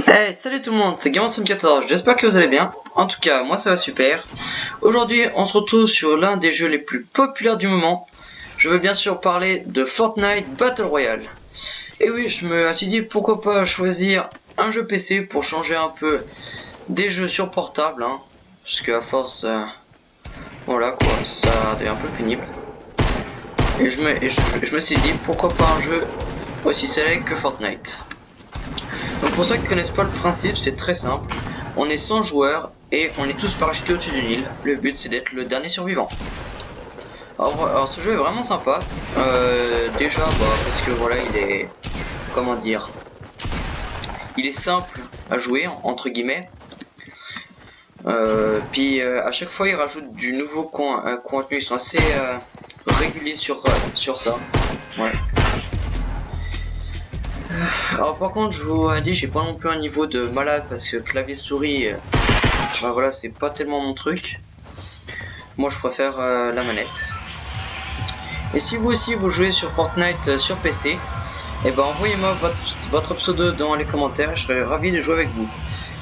Hey, salut tout le monde, c'est Gamer74, j'espère que vous allez bien. En tout cas, moi ça va super. Aujourd'hui, on se retrouve sur l'un des jeux les plus populaires du moment. Je veux bien sûr parler de Fortnite Battle Royale. Et oui, je me suis dit pourquoi pas choisir un jeu PC pour changer un peu des jeux sur portable, hein. Parce qu'à force, voilà quoi, ça devient un peu pénible. Et je me suis dit pourquoi pas un jeu aussi célèbre que Fortnite. Donc pour ceux qui connaissent pas le principe, c'est très simple. On est 100 joueurs et on est tous parachutés au-dessus d'une île. Le but c'est d'être le dernier survivant. Alors ce jeu est vraiment sympa. Déjà parce que voilà, il est, comment dire, il est simple à jouer entre guillemets. Puis à chaque fois il rajoute du nouveau contenu. Ils sont assez réguliers sur ça. Ouais. Alors par contre je vous dis, j'ai pas non plus un niveau de malade parce que clavier souris, bah voilà, c'est pas tellement mon truc. Moi je préfère la manette. Et si vous aussi vous jouez sur Fortnite sur PC, et ben envoyez-moi votre pseudo dans les commentaires, je serais ravi de jouer avec vous.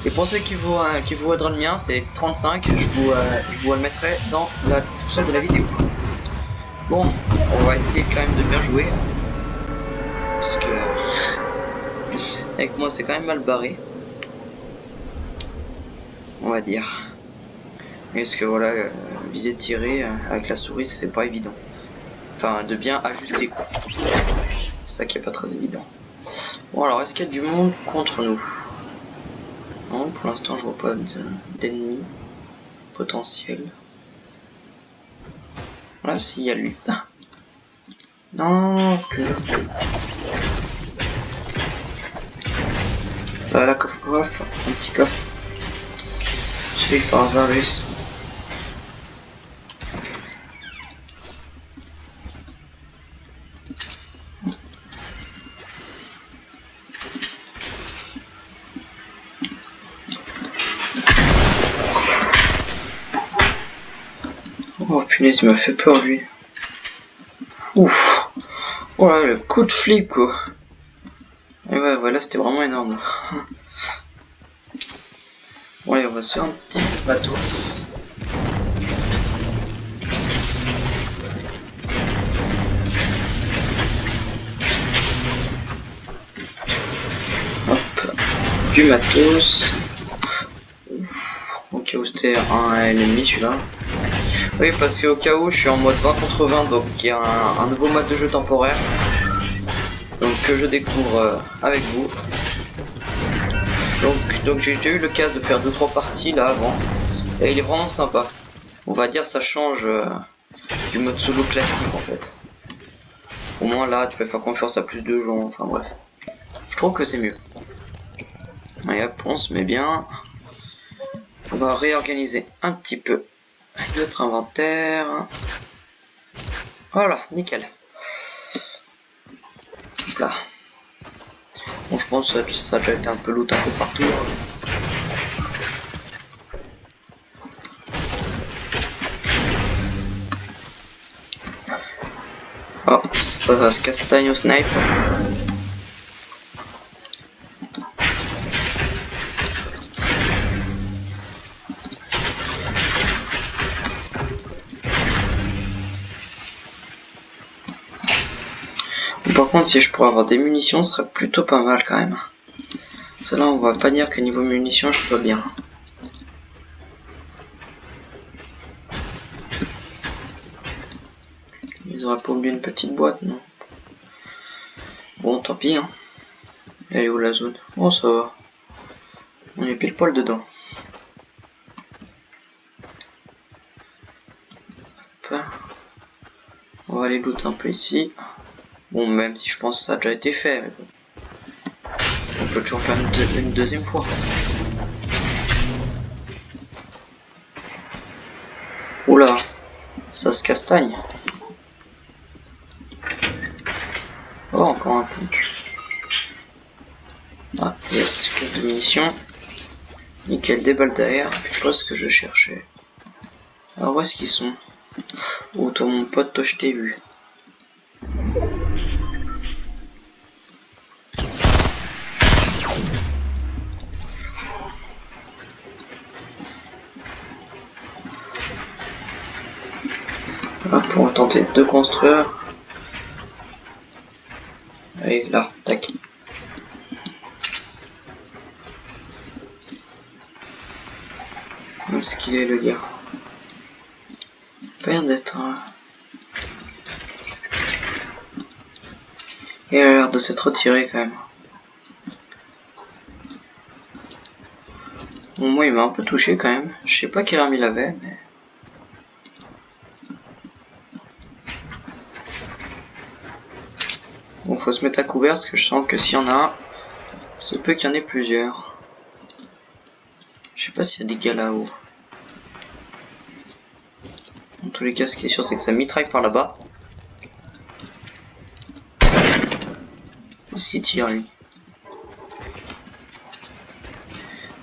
Et pour ceux qui vous voudront le mien, c'est X35, je vous le mettrai dans la description de la vidéo. Bon, on va essayer quand même de bien jouer. Parce que avec moi c'est quand même mal barré, on va dire. Parce que voilà, viser tirer avec la souris c'est pas évident. Enfin, de bien ajuster quoi. C'est ça qui est pas très évident. Bon alors, est-ce qu'il y a du monde contre nous? Non, pour l'instant je vois pas d'ennemis potentiels. Là, s'il y a lui. Ah. Non, je te laisse. Là, coffre, un petit coffre. Suivi par Zarus. Oh punaise, il m'a fait peur lui. Ouf. Oh là, le coup de flip quoi. Et ouais, voilà, c'était vraiment énorme. Bon allez, on va se faire un petit matos. Hop, du matos. Au cas où c'était un ennemi celui-là. Oui, parce que au cas où je suis en mode 20 contre 20, donc il y a un nouveau mode de jeu temporaire. Donc que je découvre avec vous. Donc j'ai déjà eu le cas de faire 2-3 parties là avant. Et il est vraiment sympa. On va dire ça change du mode solo classique en fait. Au moins là tu peux faire confiance à plus de gens, enfin bref. Je trouve que c'est mieux. Allez hop, on se met bien. On va réorganiser un petit peu notre inventaire. Voilà, nickel. Hop là. Bon, je pense que ça a déjà été un peu loot un peu partout. Oh, ça se castagne au snipe. Par contre, si je pourrais avoir des munitions, ce serait plutôt pas mal quand même. Cela, on va pas dire que niveau munitions, je sois bien. Ils auraient pas oublié une petite boîte, non? Bon, tant pis, hein. Elle est où la zone? Oh, ça va. On est pile poil dedans. Hop. On va aller loot un peu ici. Bon, même si je pense que ça a déjà été fait. Mais bon. On peut toujours faire une deuxième fois. Oula, ça se castagne. Oh, encore un peu. Ah, yes, caisse de munitions. Nickel, des balles derrière. C'est pas ce que je cherchais. Alors, où est-ce qu'ils sont? Oh, toi, mon pote, toi, je t'ai vu. On va tenter de construire. Allez, là, tac. Où est-ce qu'il est le gars? Pas l'air d'être... Il a l'air de s'être retiré quand même. Bon, moi il m'a un peu touché quand même. Je sais pas quelle arme il avait, mais... Bon, faut se mettre à couvert parce que je sens que s'il y en a un, c'est peut qu'il y en ait plusieurs. Je sais pas s'il y a des gars là-haut. En tous les cas, ce qui est sûr, c'est que ça mitraille par là-bas. S'il tire, lui.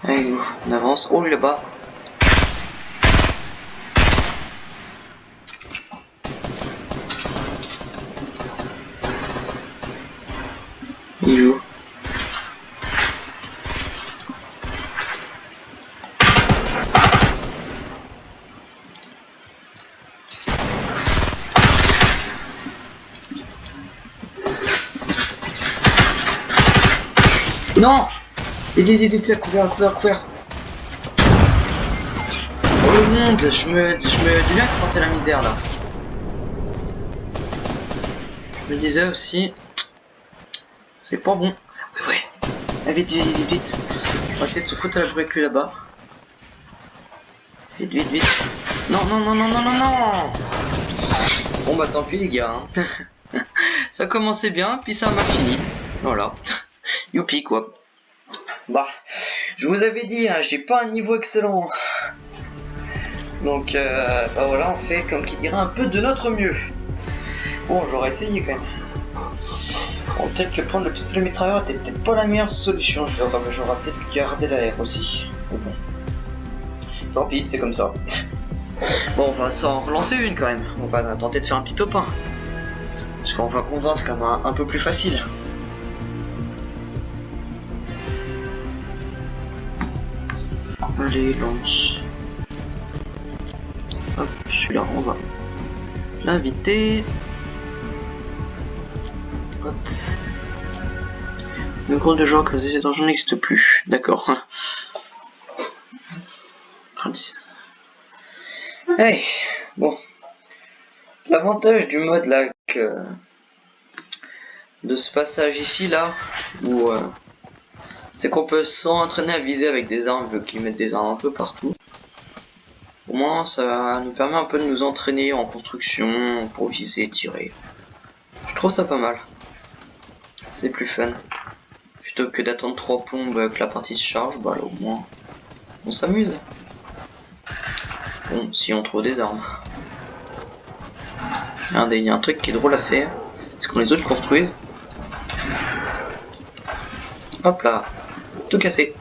Allez, on avance. Oh, lui là-bas. Il joue. Non! Aidez, couvert. Oh le monde, je me dis bien que je sentais la misère là. Je me disais aussi, c'est pas bon. Ouais. Allez, vite. On va essayer de se foutre à la avec lui là-bas. Vite. Non. Bon bah tant pis les gars. Hein. Ça commençait bien, puis ça a mal fini. Voilà. Youpi quoi. Bah, je vous avais dit, hein, j'ai pas un niveau excellent. Donc, bah voilà, on fait comme qui dirait un peu de notre mieux. Bon, j'aurais essayé quand même. Bon, peut-être que prendre le pistolet mitrailleur était peut-être pas la meilleure solution. J'aurais peut-être gardé l'air aussi. Mais bon. Tant pis, c'est comme ça. Bon, on va s'en relancer une quand même. On va tenter de faire un petit top 1. Parce qu'on va comprendre c'est quand même un peu plus facile. Allez, lance. Hop, celui-là, on va l'inviter. Hop. Le compte de joueurs que vous essayez d'argent n'existe plus. D'accord. Hey, bon. L'avantage du mode là, de ce passage ici là, où c'est qu'on peut s'entraîner à viser avec des armes, vu qu'ils mettent des armes un peu partout. Au moins ça nous permet un peu de nous entraîner en construction pour viser et tirer. Je trouve ça pas mal. C'est plus fun. Plutôt que d'attendre 3 plombes que la partie se charge, bah là au moins on s'amuse. Bon, si on trouve des armes. Regardez, il y a un truc qui est drôle à faire. C'est qu'on les autres construisent. Hop là, tout cassé.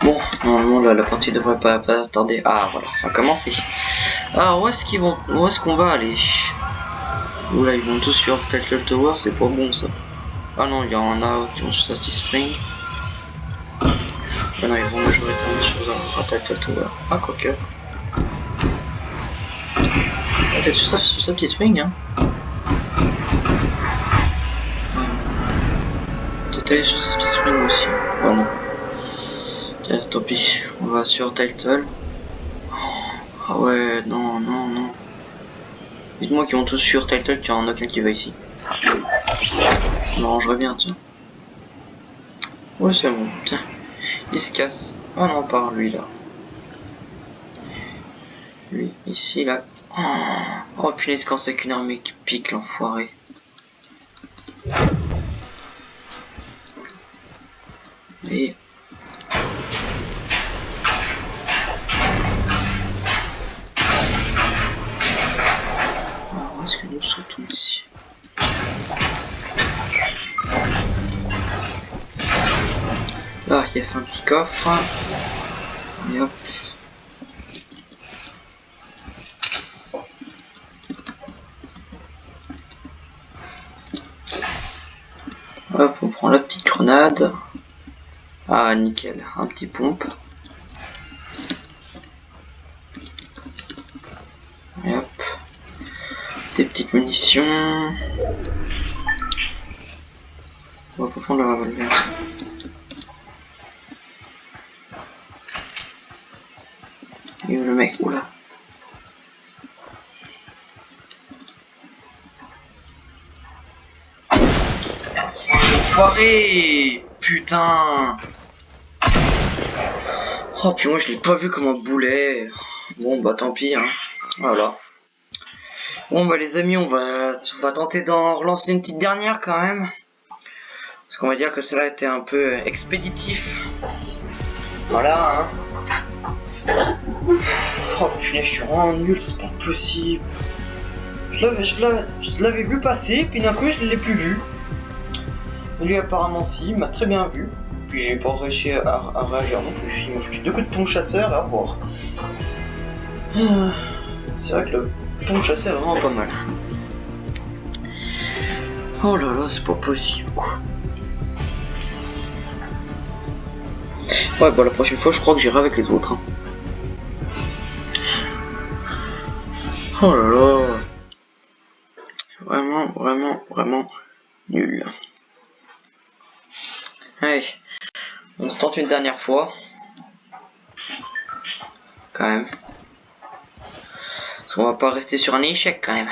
Bon, normalement là, la partie devrait pas tarder. Ah voilà, on va commencer. Alors où est-ce qu'on va aller? Oula, ils vont tous sur Title Tower, c'est pas bon ça. Ah non, il y en a qui vont sur Satisfy Spring. Ah non, ils vont majoritairement sur Title Tower. Ah, quoique. Peut-être sur Satisfy Spring, hein. Peut-être aller sur Satisfy Spring aussi. Oh non. Tiens, tant pis. On va sur Title. Ah ouais, non. Dites-moi qu'ils vont tous sur Title, qu'il n'y en a aucun qui va ici. Ça m'arrangerait bien, tiens. Ouais, c'est bon, tiens. Il se casse. Oh non, par lui là. Lui, ici, là. Oh punaise, quand c'est qu'une armée qui pique, l'enfoiré. Et... où est-ce que nous sautons ici? Là, yes, un petit coffre. Et hop. grenade. Ah, nickel, un petit pompe. Et hop. Des petites munitions. On va prendre le revolver. Et où le mec? Oula. Enfoiré! Putain! Oh, puis moi je l'ai pas vu comme un boulet. Bon, bah tant pis, hein. Voilà. Bon, bah les amis, on va tenter d'en relancer une petite dernière quand même. Parce qu'on va dire que cela était un peu expéditif. Voilà, hein. Oh putain, je suis vraiment nul, c'est pas possible. Je l'avais vu passer, puis d'un coup je ne l'ai plus vu. Et lui apparemment si, il m'a très bien vu. Puis j'ai pas réussi à réagir non plus. Il m'a foutu 2 coups de pompe chasseur et au revoir. C'est vrai que le pompe chasseur est vraiment pas mal. Oh là là, c'est pas possible quoi. Ouais, bah la prochaine fois je crois que j'irai avec les autres. Hein. Oh là là. Vraiment nul. Allez, on se tente une dernière fois. Quand même. Parce qu'on va pas rester sur un échec quand même.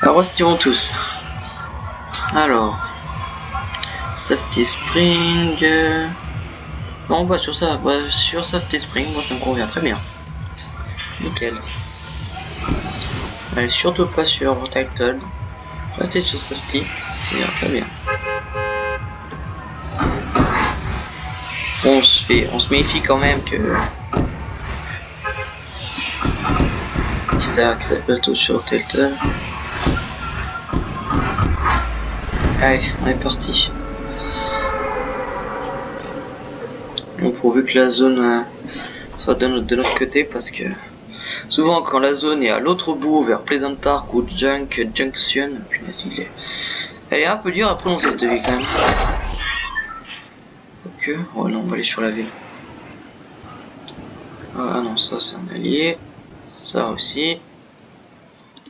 Alors, retirons tous. Alors, Safety Spring. Non, bah sur ça, sur Safety Spring, moi ça me convient très bien. Nickel. Allez, surtout pas sur Titan. Restez sur Safety, c'est bien, très bien. Bon, on se méfie quand même que qu'ils appellent tous sur Titan. Allez, on est parti. Bon, pourvu que la zone soit de notre côté, parce que souvent quand la zone est à l'autre bout, vers Pleasant Park ou Junction, elle est un peu dure à prononcer cette ville quand même. Ok, oh non, on va aller sur la ville. Ah non, ça c'est un allié. Ça aussi.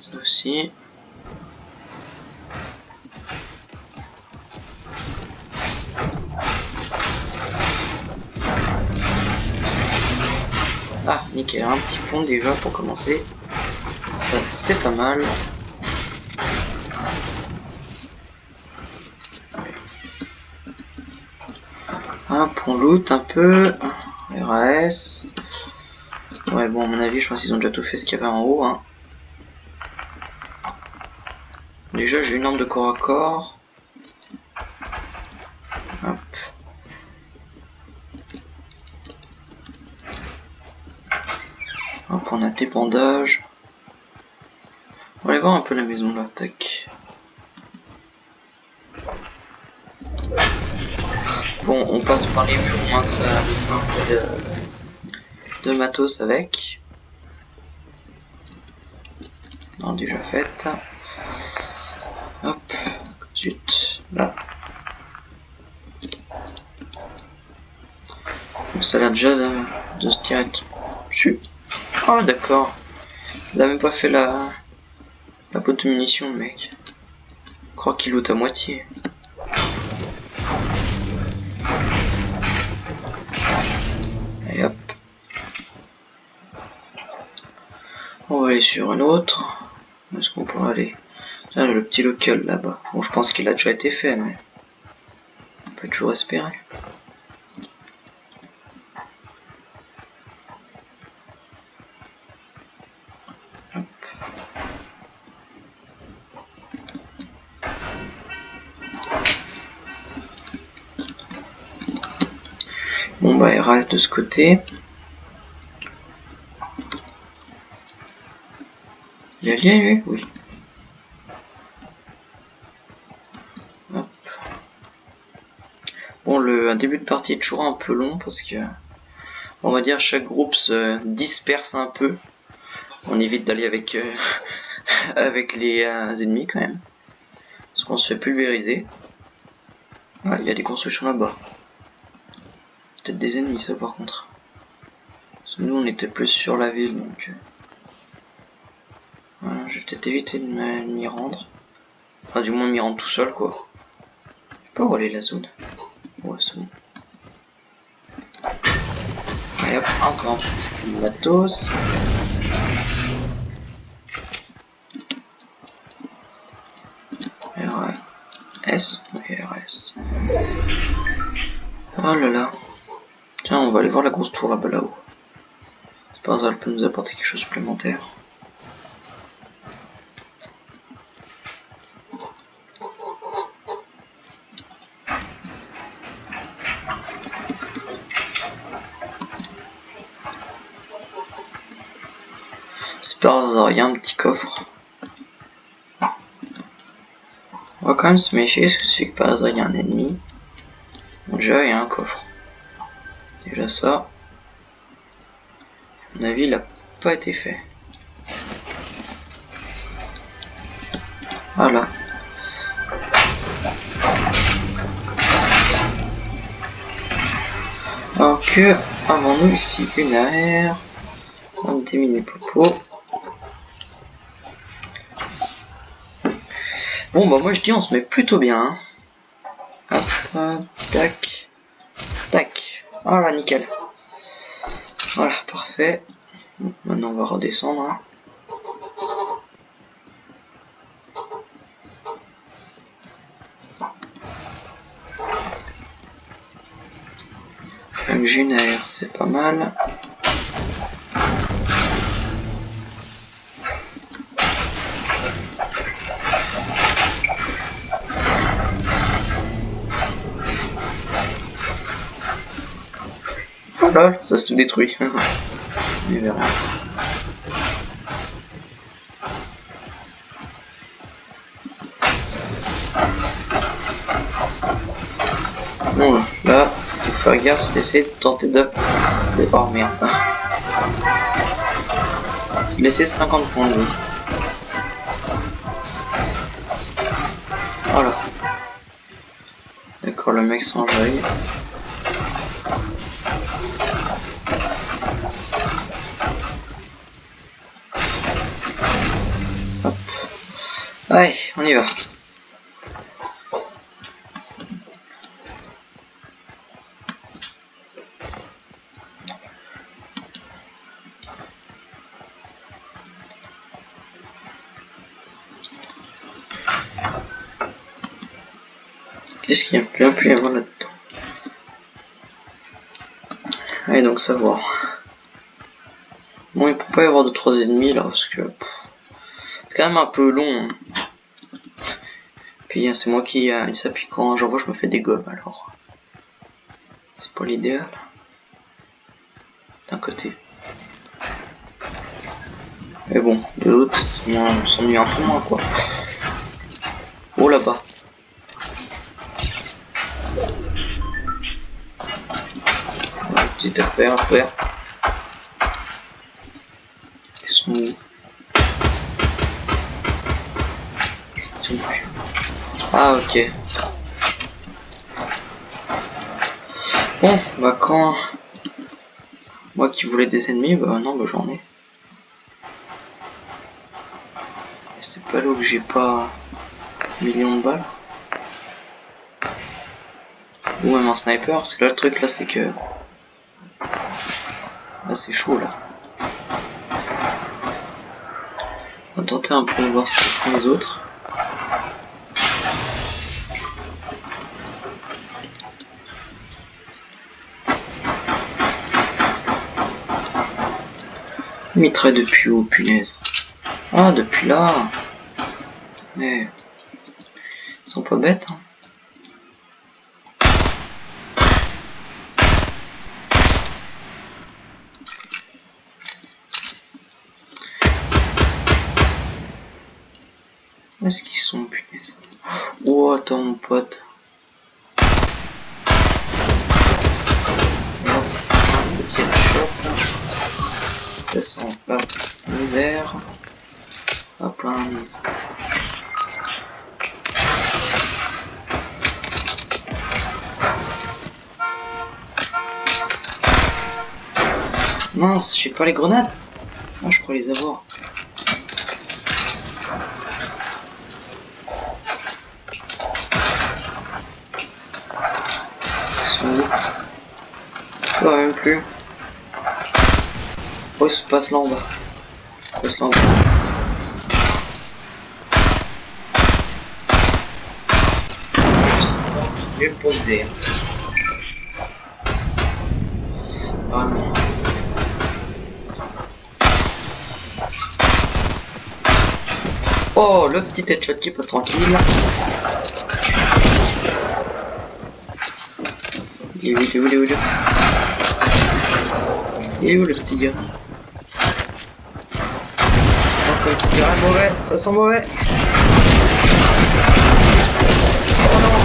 Ça aussi. Ah, nickel, un petit pont déjà pour commencer. Ça, c'est pas mal. Hop, on loot un peu. RAS. Ouais, bon, à mon avis, je pense qu'ils ont déjà tout fait ce qu'il y avait en haut. Hein. Déjà, j'ai une arme de corps à corps. Hop. Hop, on a des bandages. On va aller voir un peu la maison là, tac. Bon, on passe par les murs, moi ça un peu de matos avec. Non, déjà fait. Hop, zut, là. Donc ça a l'air déjà de se tirer dessus. Ah d'accord. Il a même pas fait la boîte de munitions le mec. Je crois qu'il loot à moitié. Et hop. On va aller sur une autre. Où est-ce qu'on pourra aller? Tiens, le petit local là-bas. Bon, je pense qu'il a déjà été fait, mais on peut toujours espérer. Hop. il reste de ce côté. Il est lié lui? Oui. Hop. Bon, un début de partie est toujours un peu long parce que on va dire chaque groupe se disperse un peu. On évite d'aller avec avec les ennemis quand même, parce qu'on se fait pulvériser. Ouais, il y a des constructions là-bas. Peut-être des ennemis ça par contre. Parce que nous on était plus sur la ville donc. Voilà, je vais peut-être éviter de m'y rendre. Enfin du moins m'y rendre tout seul quoi. Je sais pas où aller la zone. Ouais c'est bon. Et hop, encore un petit peu de matos. RS. Oui, RS. Oh là là. Tiens, on va aller voir la grosse tour là-bas là-haut. C'est pas hasard, elle peut nous apporter quelque chose de supplémentaire. C'est par hasard, il y a un petit coffre. On va quand même se méfier, parce que c'est que par hasard il y a un ennemi. Bon, déjà il y a un coffre. Déjà ça. À mon avis il a pas été fait. Voilà. Alors que avons-nous ici une aire, un des mini popos. Bon bah moi je dis on se met plutôt bien. Hein. Hop, tac, tac. Voilà, nickel. Voilà, parfait. Donc, maintenant on va redescendre. Hein. Donc j'ai une aire, c'est pas mal. Voilà, ça se tout détruit. On verra. Bon, là, ce qu'il faut faire gaffe, c'est essayer de tenter de... Oh merde. C'est laisser 50 points de vie. Voilà. D'accord, le mec s'enjaille. Hop. Allez, on y va. Qu'est-ce qu'il y a bien pu y avoir là-dedans? Allez donc savoir. Bon, il peut pas y avoir de 3 ennemis là parce que c'est quand même un peu long. Hein. Puis c'est moi qui il s'appuie quand j'envoie, je me fais des gommes alors. C'est pas l'idéal. D'un côté. Mais bon, de l'autre, on s'ennuie un peu moins quoi. Oh là-bas. Petit affaire. Ils sont où? Ils sont plus. Ah ok. Bon, bah quand... Moi qui voulais des ennemis, bah non, bah j'en ai. C'est pas là que j'ai pas 10 millions de balles. Ou même un sniper, parce que là le truc là c'est que... Là c'est chaud là. On va tenter un peu de voir ce que font les autres. Mitraille depuis où, punaise? Ah, depuis là. Mais ils sont pas bêtes. Hein. Où est-ce qu'ils sont, punaise? Oh, attends, mon pote. Petit headshot. Ça sent pas misère. Hop là, misère. Mince, j'ai pas les grenades. Ah, je crois les avoir. Ils sont où? Pas même plus. Oh, ils se passent là en bas. Ils passent là en bas. Je vais me poser. Vraiment. Oh, le petit headshot qui passe tranquille. Il est où, il est où, il est où, il est où? Il est où le petit gars? Ça sent comme qu'il est mauvais, ça sent mauvais. Oh non!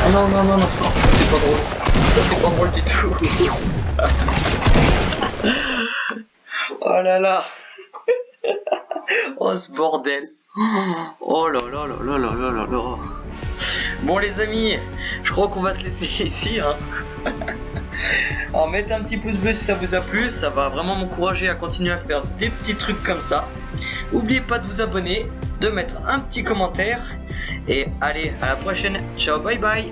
Oh non, non, non, non, ça c'est pas drôle. Ça c'est pas drôle du tout. Oh là là. Oh ce bordel. Oh là là là là là là là là. Bon les amis, je crois qu'on va se laisser ici hein. Alors mettez un petit pouce bleu si ça vous a plu, ça va vraiment m'encourager à continuer à faire des petits trucs comme ça. N'oubliez pas de vous abonner, de mettre un petit commentaire et allez à la prochaine, ciao bye bye.